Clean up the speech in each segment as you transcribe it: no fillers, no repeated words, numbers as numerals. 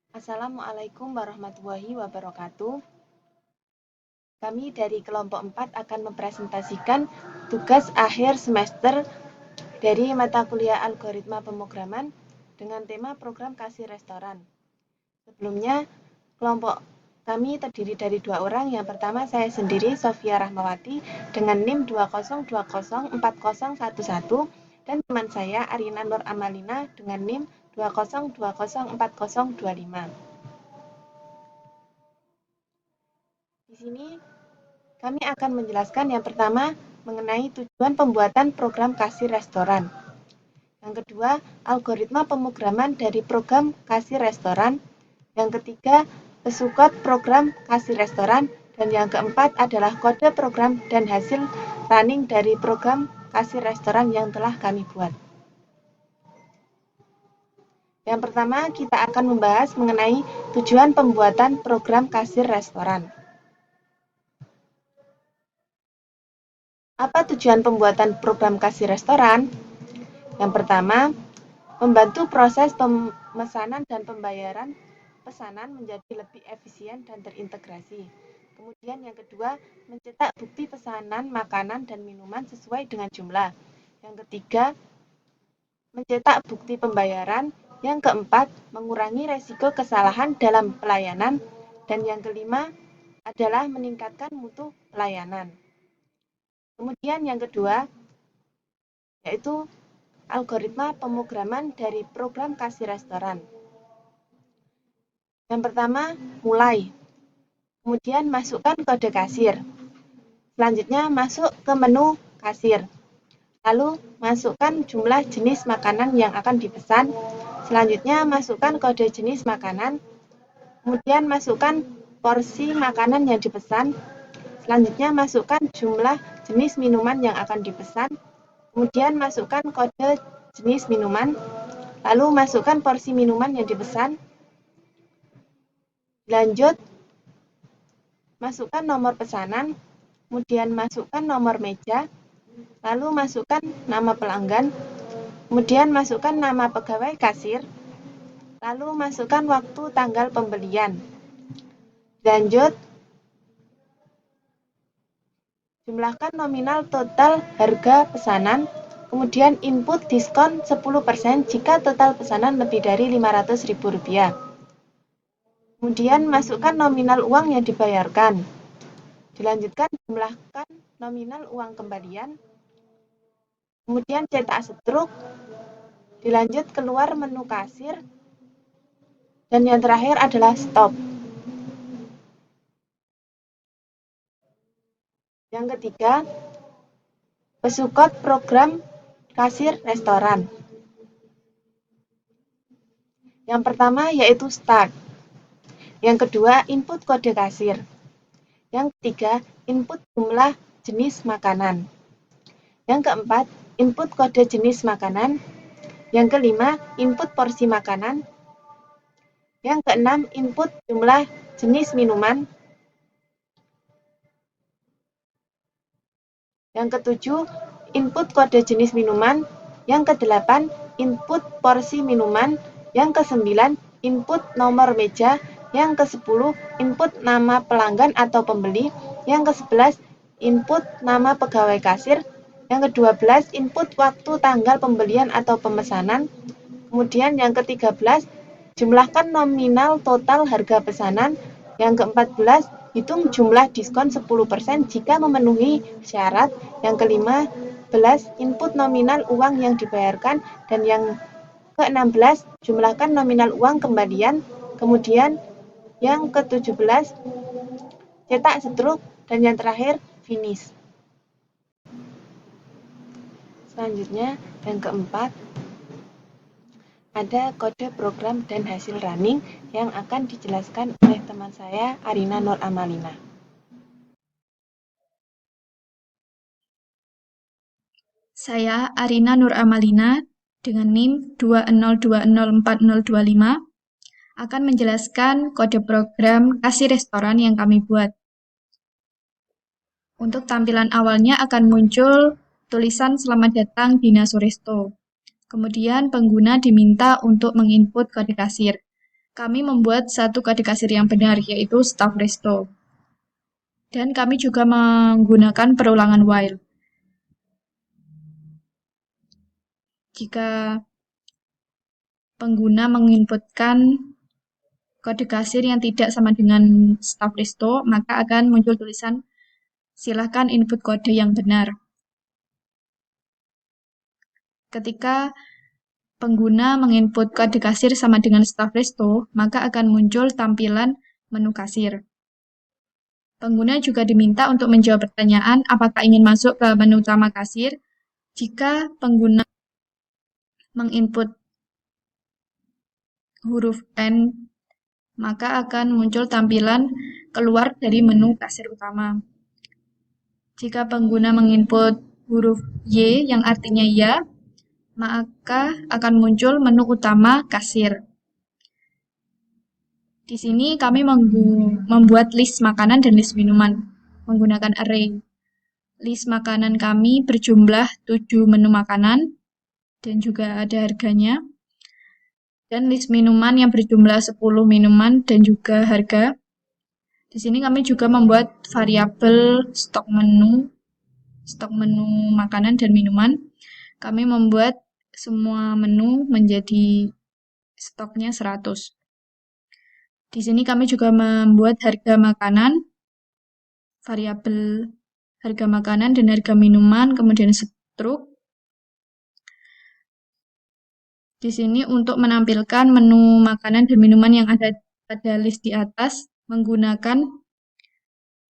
Assalamualaikum warahmatullahi wabarakatuh. Kami dari kelompok 4 akan mempresentasikan tugas akhir semester dari mata kuliah algoritma pemrograman dengan tema program kasir restoran. Sebelumnya, kelompok kami terdiri dari 2 orang. Yang pertama saya sendiri, Sofia Rahmawati, dengan NIM 20204011 dan teman saya Arina Nur Amalina dengan NIM 20204025. Di sini kami akan menjelaskan yang pertama mengenai tujuan pembuatan program kasir restoran. Yang kedua, algoritma pemrograman dari program kasir restoran. Yang ketiga, pesukot program kasir restoran. Dan yang keempat adalah kode program dan hasil running dari program kasir restoran yang telah kami buat. Yang pertama, kita akan membahas mengenai tujuan pembuatan program kasir restoran. Apa tujuan pembuatan program kasir restoran? Yang pertama, membantu proses pemesanan dan pembayaran pesanan menjadi lebih efisien dan terintegrasi. Kemudian yang kedua, mencetak bukti pesanan makanan dan minuman sesuai dengan jumlah. Yang ketiga, mencetak bukti pembayaran. Yang keempat, mengurangi resiko kesalahan dalam pelayanan. Dan yang kelima adalah meningkatkan mutu pelayanan. Kemudian yang kedua, yaitu algoritma pemrograman dari program kasir restoran. Yang pertama, mulai. Kemudian masukkan kode kasir. Selanjutnya masuk ke menu kasir. Lalu masukkan jumlah jenis makanan yang akan dipesan. Selanjutnya masukkan kode jenis makanan. Kemudian masukkan porsi makanan yang dipesan. Selanjutnya masukkan jumlah jenis minuman yang akan dipesan. Kemudian masukkan kode jenis minuman. Lalu masukkan porsi minuman yang dipesan. Lanjut, masukkan nomor pesanan, kemudian masukkan nomor meja, lalu masukkan nama pelanggan, kemudian masukkan nama pegawai kasir, lalu masukkan waktu tanggal pembelian. Lanjut, jumlahkan nominal total harga pesanan, kemudian input diskon 10% jika total pesanan lebih dari Rp500.000. Kemudian masukkan nominal uang yang dibayarkan. Dilanjutkan jumlahkan nominal uang kembalian. Kemudian cetak struk. Dilanjut keluar menu kasir. Dan yang terakhir adalah stop. Yang ketiga, pesukot program kasir restoran. Yang pertama yaitu start. Yang kedua, input kode kasir. Yang ketiga, input jumlah jenis makanan. Yang keempat, input kode jenis makanan. Yang kelima, input porsi makanan. Yang keenam, input jumlah jenis minuman. Yang ketujuh, input kode jenis minuman. Yang kedelapan, input porsi minuman. Yang kesembilan, input nomor meja. Yang ke-10, input nama pelanggan atau pembeli. Yang ke-11, input nama pegawai kasir. Yang ke-12, input waktu tanggal pembelian atau pemesanan. Kemudian yang ke-13, jumlahkan nominal total harga pesanan. Yang ke-14, hitung jumlah diskon 10% jika memenuhi syarat. Yang ke-15, input nominal uang yang dibayarkan. Dan yang ke-16, jumlahkan nominal uang kembalian. Kemudian yang ke-17, cetak struk. Dan yang terakhir, finish. Selanjutnya, yang keempat, ada kode program dan hasil running yang akan dijelaskan oleh teman saya, Arina Nur Amalina. Saya Arina Nur Amalina dengan NIM 20204025 akan menjelaskan kode program kasir restoran yang kami buat. Untuk tampilan awalnya akan muncul tulisan "Selamat datang Dina Suresto". Kemudian pengguna diminta untuk menginput kode kasir. kami membuat satu kode kasir yang benar, yaitu staff resto. Dan kami juga menggunakan perulangan while. Jika pengguna menginputkan kode kasir yang tidak sama dengan staff resto, maka akan muncul tulisan silakan input kode yang benar. Ketika pengguna menginput kode kasir sama dengan staff resto, maka akan muncul tampilan menu kasir. Pengguna juga diminta untuk menjawab pertanyaan apakah ingin masuk ke menu utama kasir. Jika pengguna menginput huruf N, maka akan muncul tampilan keluar dari menu kasir utama. Jika pengguna menginput huruf Y yang artinya ya, maka akan muncul menu utama kasir. Di sini kami membuat list makanan dan list minuman menggunakan array. List makanan kami berjumlah 7 menu makanan dan juga ada harganya. Dan list minuman yang berjumlah 10 minuman dan juga harga. Di sini kami juga membuat variabel stok menu makanan dan minuman. Kami membuat semua menu menjadi stoknya 100. Di sini kami juga membuat harga makanan, variabel harga makanan dan harga minuman, kemudian struk. Di sini untuk menampilkan menu makanan dan minuman yang ada pada list di atas menggunakan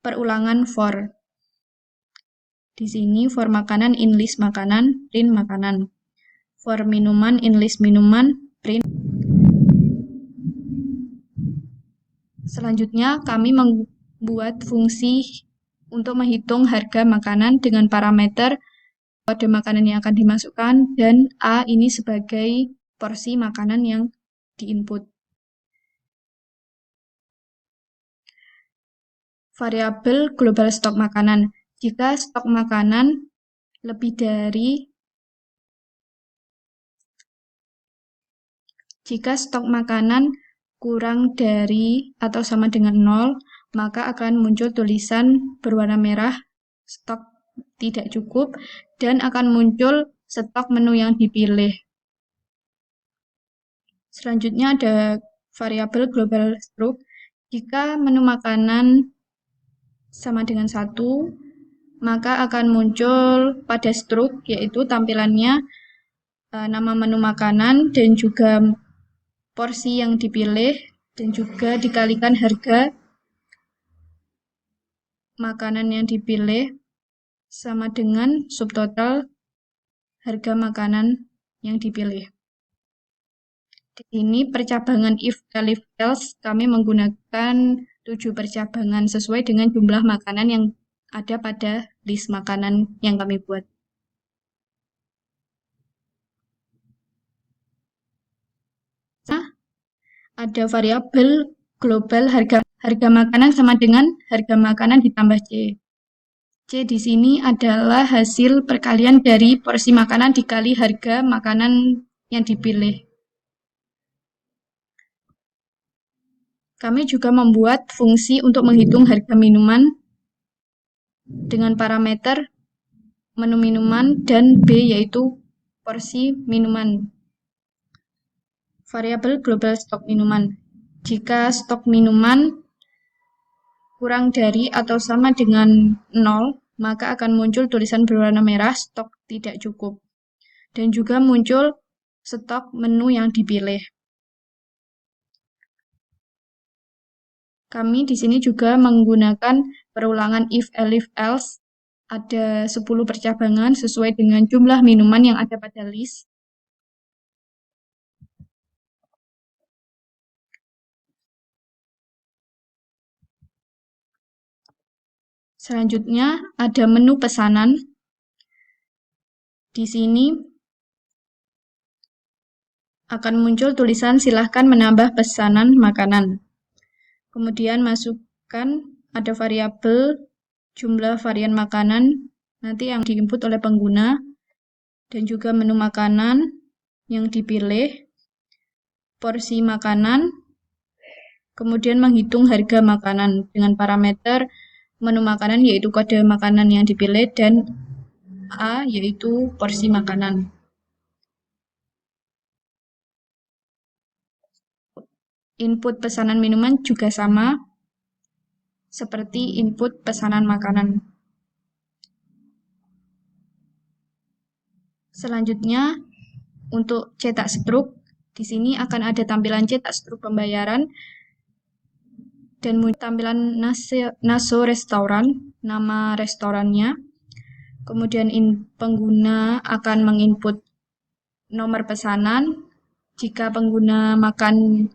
perulangan for. Di sini for makanan in list makanan, print makanan. For minuman in list minuman, print. Selanjutnya kami membuat fungsi untuk menghitung harga makanan dengan parameter kode makanan yang akan dimasukkan dan A ini sebagai porsi makanan yang diinput. Variabel global stok makanan. Jika stok makanan kurang dari atau sama dengan 0, maka akan muncul tulisan berwarna merah stok tidak cukup dan akan muncul stok menu yang dipilih. Selanjutnya ada variabel global struk. Jika menu makanan sama dengan 1, maka akan muncul pada struk, yaitu tampilannya nama menu makanan dan juga porsi yang dipilih dan juga dikalikan harga makanan yang dipilih sama dengan subtotal harga makanan yang dipilih. Di sini percabangan if, elif, else kami menggunakan 7 percabangan sesuai dengan jumlah makanan yang ada pada list makanan yang kami buat. Ada variabel global harga makanan sama dengan harga makanan ditambah C. C di sini adalah hasil perkalian dari porsi makanan dikali harga makanan yang dipilih. Kami juga membuat fungsi untuk menghitung harga minuman dengan parameter menu minuman dan B yaitu porsi minuman. Variabel global stok minuman. Jika stok minuman kurang dari atau sama dengan 0, maka akan muncul tulisan berwarna merah stok tidak cukup. Dan juga muncul stok menu yang dipilih. Kami di sini juga menggunakan perulangan if, elif, else. Ada 10 percabangan sesuai dengan jumlah minuman yang ada pada list. Selanjutnya ada menu pesanan. Di sini akan muncul tulisan silahkan menambah pesanan makanan. Kemudian masukkan ada variabel jumlah varian makanan nanti yang diinput oleh pengguna dan juga menu makanan yang dipilih, porsi makanan, Kemudian menghitung harga makanan dengan parameter menu makanan yaitu kode makanan yang dipilih dan A yaitu porsi makanan. Input pesanan minuman juga sama seperti input pesanan makanan. Selanjutnya, untuk cetak struk, di sini akan ada tampilan cetak struk pembayaran dan tampilan Naso Restoran, nama restorannya. Kemudian pengguna akan menginput nomor pesanan. Jika pengguna makan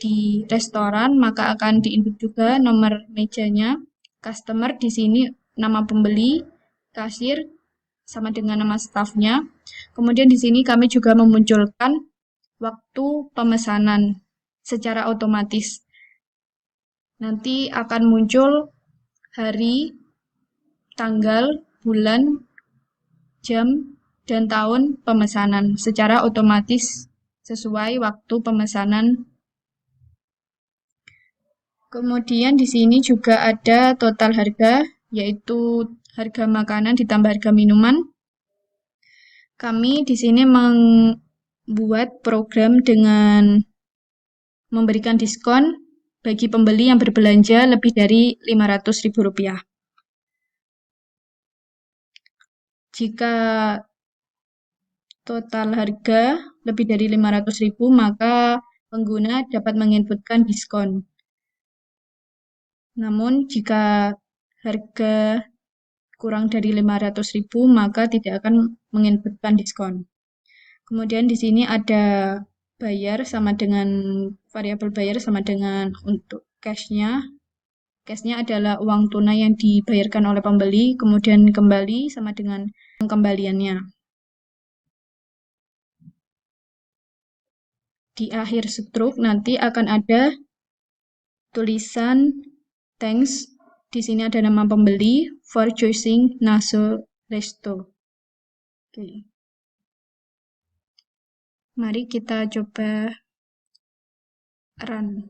di restoran, maka akan diinput juga nomor mejanya. Customer di sini nama pembeli, kasir, sama dengan nama stafnya. Kemudian di sini kami juga memunculkan waktu pemesanan secara otomatis. Nanti akan muncul hari, tanggal, bulan, jam, dan tahun pemesanan secara otomatis sesuai waktu pemesanan. Kemudian di sini juga ada total harga, yaitu harga makanan ditambah harga minuman. Kami di sini membuat program dengan memberikan diskon bagi pembeli yang berbelanja lebih dari Rp500.000. Jika total harga lebih dari Rp500.000, maka pengguna dapat menginputkan diskon. Namun, jika harga kurang dari Rp500.000, maka tidak akan menginputkan diskon. Kemudian di sini ada bayar sama dengan variabel bayar sama dengan untuk cash-nya. Cash-nya adalah uang tunai yang dibayarkan oleh pembeli, kemudian kembali sama dengan pengembaliannya. Di akhir struk nanti akan ada tulisan thanks. Di sini ada nama pembeli for choosing Naso Resto. Oke. Mari kita coba run.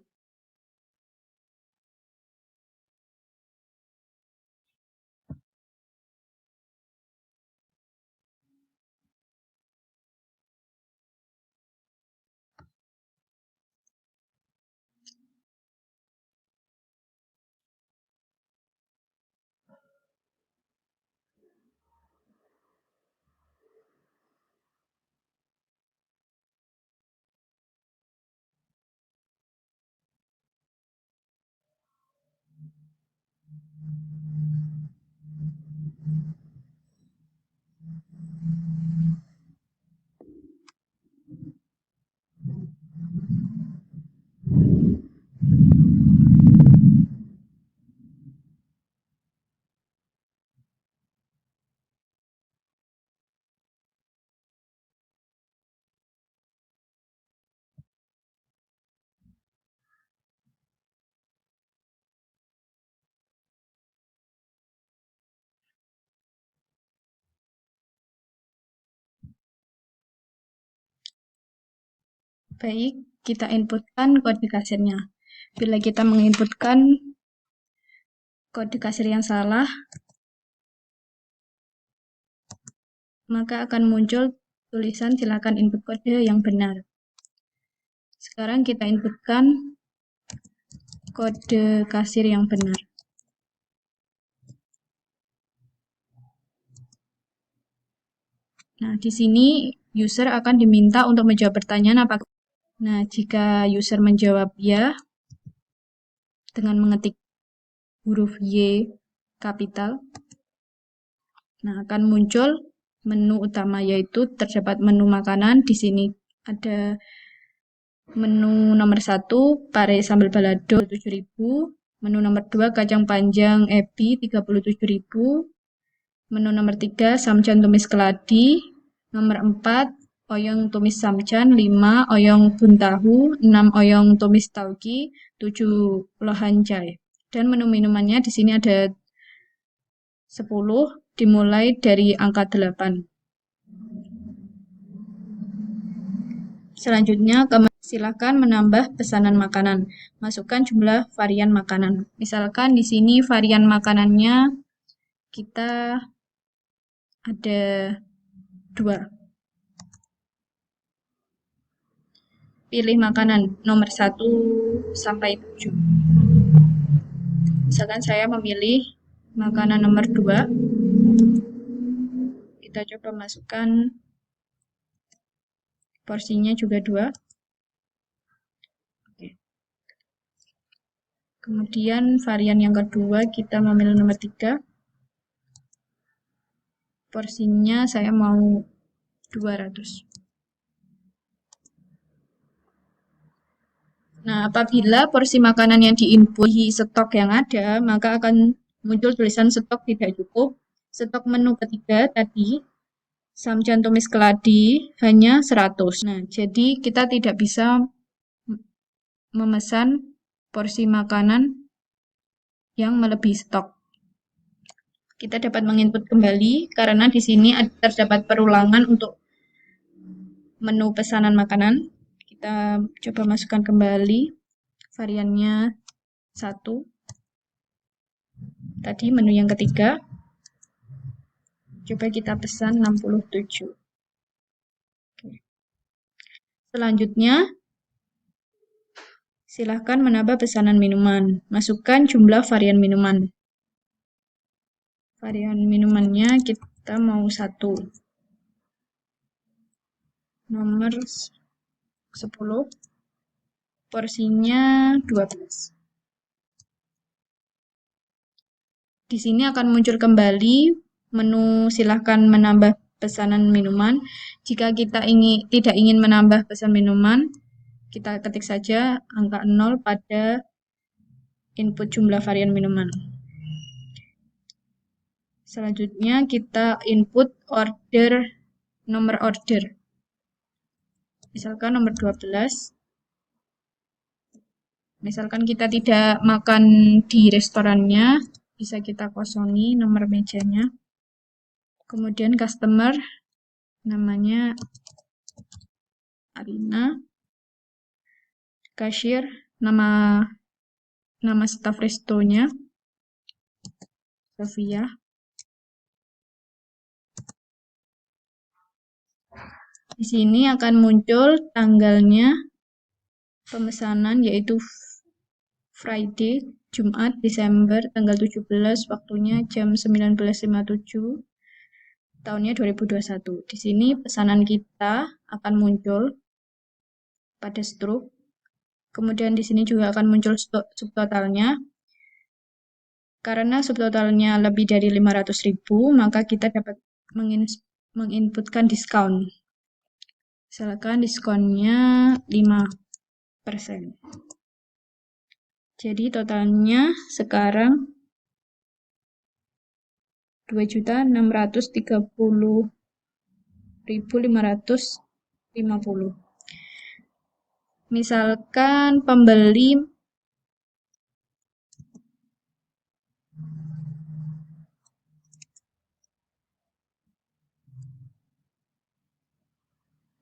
Baik, kita inputkan kode kasirnya. Bila kita menginputkan kode kasir yang salah, maka akan muncul tulisan silakan input kode yang benar. Sekarang kita inputkan kode kasir yang benar. Nah, di sini user akan diminta untuk menjawab pertanyaan apakah. Nah, jika user menjawab ya dengan mengetik huruf Y kapital, nah akan muncul menu utama yaitu terdapat menu makanan. Di sini ada menu nomor 1 pare sambal balado 7.000, menu nomor 2 kacang panjang ebi 37.000, menu nomor 3 samcan tumis keladi, nomor 4 oyong tumis samcan, 5 oyong buntahu, 6 oyong tumis tauki, 7 lohan chai. Dan menu minumannya di sini ada 10 dimulai dari angka 8. Selanjutnya Silakan menambah pesanan makanan. Masukkan jumlah varian makanan. Misalkan di sini varian makanannya kita ada 2. Pilih makanan nomor 1 sampai 7. Misalkan saya memilih makanan nomor 2. Kita coba masukkan porsinya juga 2. Oke. Kemudian varian yang kedua kita memilih nomor 3. Porsinya saya mau 200. Nah, apabila porsi makanan yang diinput stok yang ada, maka akan muncul tulisan stok tidak cukup. Stok menu ketiga tadi, samcan tumis keladi, hanya 100. Nah, jadi kita tidak bisa memesan porsi makanan yang melebihi stok. Kita dapat menginput kembali, karena di sini terdapat perulangan untuk menu pesanan makanan. Kita coba masukkan kembali variannya 1. Tadi menu yang ketiga. Coba kita pesan 67. Oke. Selanjutnya, silahkan menambah pesanan minuman. Masukkan jumlah varian minuman. Varian minumannya kita mau 1. Nomor 10. Porsinya 12. Di sini akan muncul kembali menu silahkan menambah pesanan minuman. Jika kita tidak ingin menambah pesan minuman, kita ketik saja angka 0 pada input jumlah varian minuman. Selanjutnya kita input nomor order. Misalkan nomor 12. Misalkan kita tidak makan di restorannya, bisa kita kosongi nomor mejanya. Kemudian customer, namanya Arina. Kasir, nama staff restonya Sofia. Di sini akan muncul tanggalnya pemesanan, yaitu Friday, Jumat, Desember, tanggal 17, waktunya jam 19.57, tahunnya 2021. Di sini pesanan kita akan muncul pada struk. Kemudian di sini juga akan muncul subtotalnya. Karena subtotalnya lebih dari 500.000, maka kita dapat menginputkan diskon. Misalkan diskonnya 5%. Jadi totalnya sekarang 2.630.550. Misalkan pembeli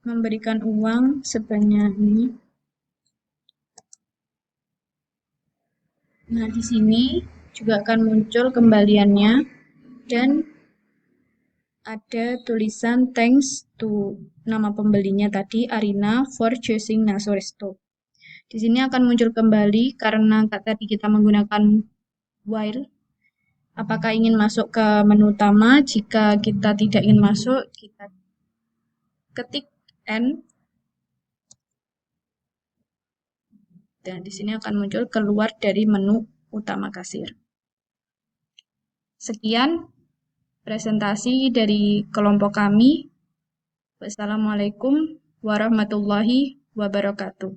memberikan uang sebanyak ini. Nah, di sini juga akan muncul kembaliannya dan ada tulisan thanks to nama pembelinya tadi, Arina, for choosing Naso Resto. Di sini akan muncul kembali karena tadi kita menggunakan while. Apakah ingin masuk ke menu utama? Jika kita tidak ingin masuk, kita ketik N. Dan di sini akan muncul keluar dari menu utama kasir. Sekian presentasi dari kelompok kami. Wassalamualaikum warahmatullahi wabarakatuh.